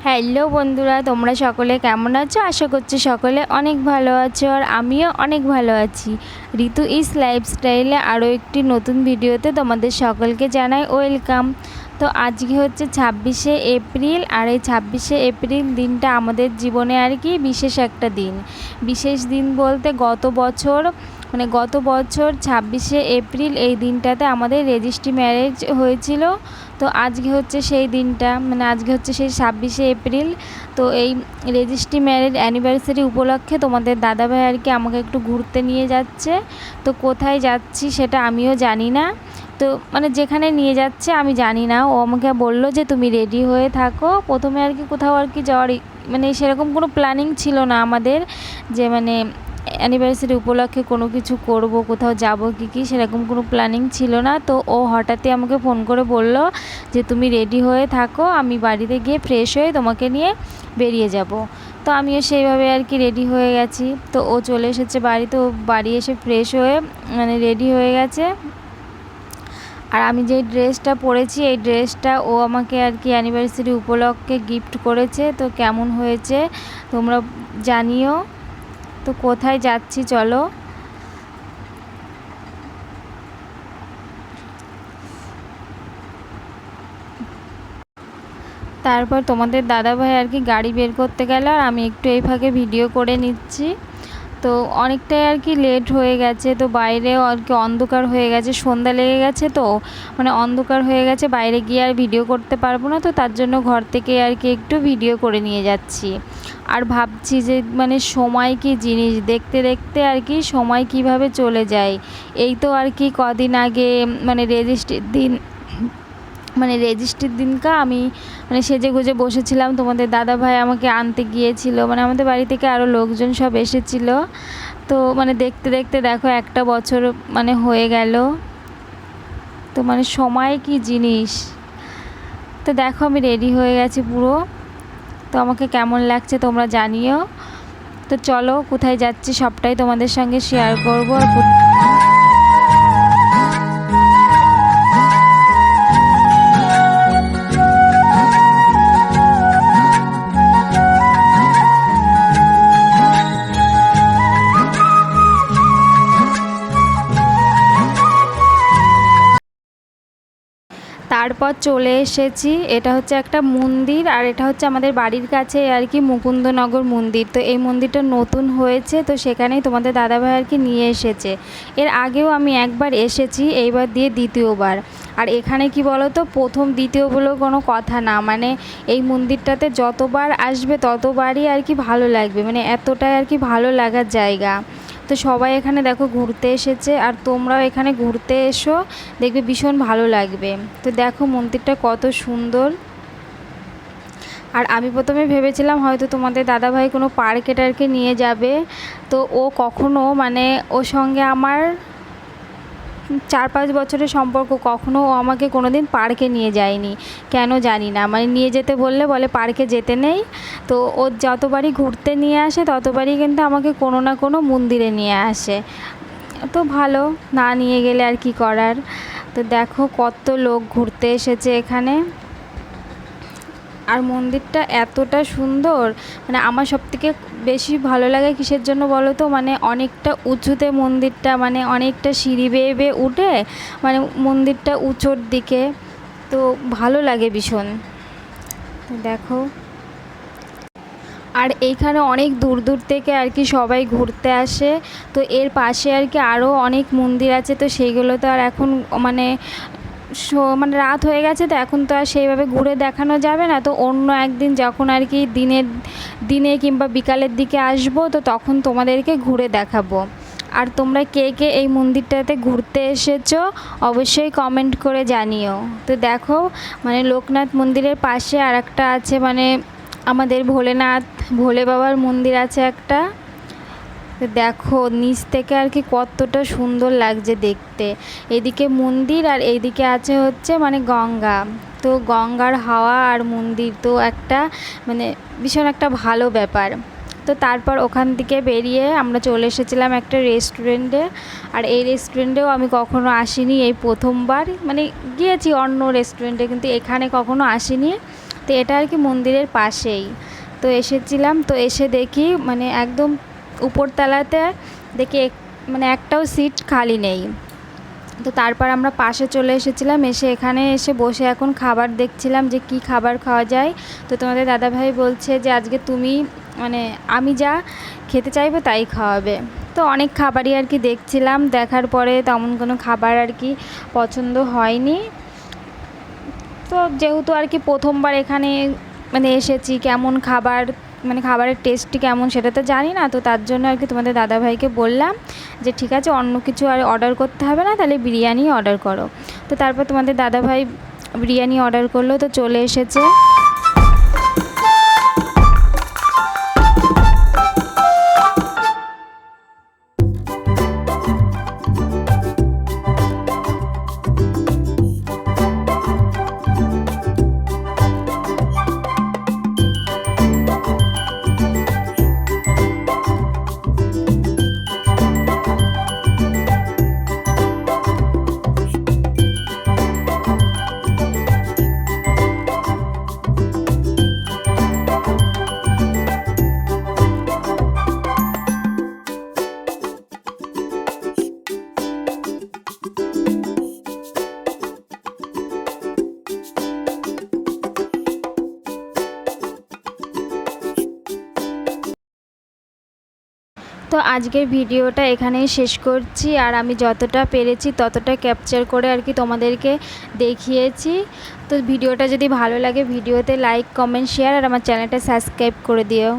Hello বন্ধুরা, তোমরা সকলে কেমন আছো? আশা করছি সকলে অনেক ভালো আছো, আর আমিও অনেক ভালো আছি। ঋতু ইস লাইফস্টাইলে আরও একটি নতুন ভিডিওতে তোমাদের সকলকে জানাই ওয়েলকাম। তো আজকে হচ্ছে 26শে এপ্রিল, আর এই 26শে এপ্রিল দিনটা আমাদের জীবনে আর কি বিশেষ একটা দিন। বিশেষ দিন বলতে গত বছর 26শে এপ্রিল এই দিনটাতে আমাদের রেজিস্ট্রি ম্যারেজ হয়েছিল। তো আজকে হচ্ছে সেই দিনটা, আজকে হচ্ছে সেই 26শে এপ্রিল। তো এই রেজিস্ট্রি ম্যারেজ অ্যানিভার্সারি উপলক্ষে তোমাদের দাদাভাই আর কি আমাকে একটু ঘুরতে নিয়ে যাচ্ছে। তো কোথায় যাচ্ছি সেটা আমিও জানি না। তো যেখানে নিয়ে যাচ্ছে আমি জানি না, ও আমাকে বললো যে তুমি রেডি হয়ে থাকো। প্রথমে আর কি কোথাও আর কি যাওয়ার সেরকম কোনো প্ল্যানিং ছিল না আমাদের, যে অ্যানিভার্সারি উপলক্ষে কোনো কিছু করব, কোথাও যাব কি সেরকম কোনো প্ল্যানিং ছিল না। তো ও হঠাৎই আমাকে ফোন করে বলল যে তুমি রেডি হয়ে থাকো, আমি বাড়িতে গিয়ে ফ্রেশ হয়ে তোমাকে নিয়ে বেরিয়ে যাব। তো আমিও সেইভাবে আর কি রেডি হয়ে গেছি। তো ও চলে এসেছে বাড়িতে, ও বাড়ি এসে ফ্রেশ হয়ে রেডি হয়ে গেছে। আর আমি যেই ড্রেসটা পরেছি এই ড্রেসটা ও আমাকে আর কি অ্যানিভার্সারি উপলক্ষে গিফট করেছে। তো কেমন হয়েছে তোমরা জানিও। তো কোথায় যাচ্ছি চলো। তারপর তোমাদের দাদাভাই আর কি গাড়ি বের করতে গেল, আর আমি একটু এই ফাঁকে ভিডিও করে নিচ্ছি। তো অনেকটাই আর কি লেট হয়ে গেছে, তো বাইরেও আর কি অন্ধকার হয়ে গেছে, সন্ধ্যা লেগে গেছে। তো অন্ধকার হয়ে গেছে, বাইরে গিয়ে আর ভিডিও করতে পারবো না। তো তার জন্য ঘর থেকে আর কি একটু ভিডিও করে নিয়ে যাচ্ছি। আর ভাবছি যে সময় কি জিনিস, দেখতে দেখতে আর কি সময় কিভাবে চলে যায়। এই তো আর কি কদিন আগে রেজিস্ট্রির দিনকা আমি সেজে গুজে বসেছিলাম, তোমাদের দাদাভাই আমাকে আনতে গিয়েছিল, আমাদের বাড়ি থেকে আরও লোকজন সব এসেছিল। তো দেখতে দেখতে দেখো একটা বছর হয়ে গেল। তো সময় কি জিনিস। তো দেখো আমি রেডি হয়ে গেছি পুরো। তো আমাকে কেমন লাগছে তোমরা জানিও। তো চলো কোথায় যাচ্ছি সবটাই তোমাদের সঙ্গে শেয়ার করবো। আর তারপর চলে এসেছি, এটা হচ্ছে একটা মন্দির, আর এটা হচ্ছে আমাদের বাড়ির কাছে আর কি মুকুন্দনগর মন্দির। তো এই মন্দিরটা নতুন হয়েছে, তো সেখানেই তোমাদের দাদাভাই আর কি নিয়ে এসেছে। এর আগেও আমি একবার এসেছি, এইবার দিয়ে দ্বিতীয়বার। আর এখানে কি বলো তো, প্রথম দ্বিতীয় বলে কোনো কথা না, এই মন্দিরটাতে যতবার আসবে ততবারই আর কি ভালো লাগবে, এতটাই আর কি ভালো লাগার জায়গা। তো সবাই এখানে দেখো ঘুরতে এসেছে, আর তোমরাও এখানে ঘুরতে এসো, দেখবে ভীষণ ভালো লাগবে। তো দেখো মন্দিরটা কত সুন্দর। আর আমি প্রথমে ভেবেছিলাম হয়তো তোমাদের দাদাভাই কোনো পার্কে টার্কে নিয়ে যাবে। তো ও কখনো ওর সঙ্গে আমার 4-5 বছরের সম্পর্ক, কখনো ও আমাকে কোনো দিন পার্কে নিয়ে যায়নি, কেন জানি না। নিয়ে যেতে বললে বলে পার্কে যেতে নেই। তো ও যতবারই ঘুরতে নিয়ে আসে ততবারই কিন্তু আমাকে কোনো না কোনো মন্দিরে নিয়ে আসে। তো ভালো, না নিয়ে গেলে আর কি করার। তো দেখো কত লোক ঘুরতে এসেছে এখানে। আর মন্দিরটা এতটা সুন্দর, আমার সবথেকে বেশি ভালো লাগে কিসের জন্য বলো তো, অনেকটা উঁচুতে মন্দিরটা, অনেকটা সিঁড়ি বেয়ে বেয়ে উঠে মন্দিরটা উঁচুর দিকে। তো ভালো লাগে ভীষণ। দেখো, আর এইখানে অনেক দূর দূর থেকে আর কি সবাই ঘুরতে আসে। তো এর পাশে আর কি আরও অনেক মন্দির আছে, তো সেইগুলো তো আর এখন রাত হয়ে গেছে, তো এখন তো আর সেইভাবে ঘুরে দেখানো যাবে না। তো অন্য একদিন যখন আর কি দিনে কিংবা বিকালের দিকে আসবো, তো তখন তোমাদেরকে ঘুরে দেখাবো। আর তোমরা কে কে এই মন্দিরটাতে ঘুরতে এসেছো অবশ্যই কমেন্ট করে জানিও। তো দেখো লোকনাথ মন্দিরের পাশে আর একটা আছে, আমাদের ভোলে বাবার মন্দির আছে একটা। তো দেখো নিচ থেকে আর কি কতটা সুন্দর লাগছে দেখতে। এদিকে মন্দির আর এইদিকে আছে হচ্ছে গঙ্গা। তো গঙ্গার হাওয়া আর মন্দির তো একটা ভীষণ একটা ভালো ব্যাপার। তো তারপর ওখান থেকে বেরিয়ে আমরা চলে এসেছিলাম একটা রেস্টুরেন্টে। আর এই রেস্টুরেন্টেও আমি কখনো আসিনি, এই প্রথমবার গিয়েছি অন্য রেস্টুরেন্টে, কিন্তু এখানে কখনো আসিনি। তো এটা আর কি মন্দিরের পাশেই। তো এসেছিলাম, তো এসে দেখি মানে একদম উপরতলাতে দেখি মানে একটাও সিট খালি নেই। তো তারপর আমরা পাশে চলে এসেছিলাম, এসে এখানে এসে বসে এখন খাবার দেখছিলাম যে কি খাবার খাওয়া যায়। তো তোমাদের দাদাভাই বলছে যে আজকে তুমি মানে আমি যা খেতে চাইবো তাই খাওয়াবে। তো অনেক খাবারই আর কি দেখছিলাম, দেখার পরে তেমন কোনো খাবার আর কি পছন্দ হয়নি। তো যেহেতু আর কি প্রথমবার এখানে মানে এসেছি, কেমন খাবার মানে খাবারের টেস্টটি কেমন সেটা তো জানি না। তো তার জন্য আর কি তোমাদের দাদাভাইকে বললাম যে ঠিক আছে অন্য কিছু আর অর্ডার করতে হবে না, তাহলে বিরিয়ানি অর্ডার করো। তো তারপর তোমাদের দাদাভাই বিরিয়ানি অর্ডার করলো, তো চলে এসেছে। তো আজকের ভিডিওটা এখানেই শেষ করছি, আর আমি যতটা পেরেছি ততটা ক্যাপচার করে আর কি তোমাদেরকে দেখিয়েছি। তো ভিডিওটা যদি ভালো লাগে ভিডিওতে লাইক, কমেন্ট, শেয়ার আর আমার চ্যানেলটা সাবস্ক্রাইব করে দিও।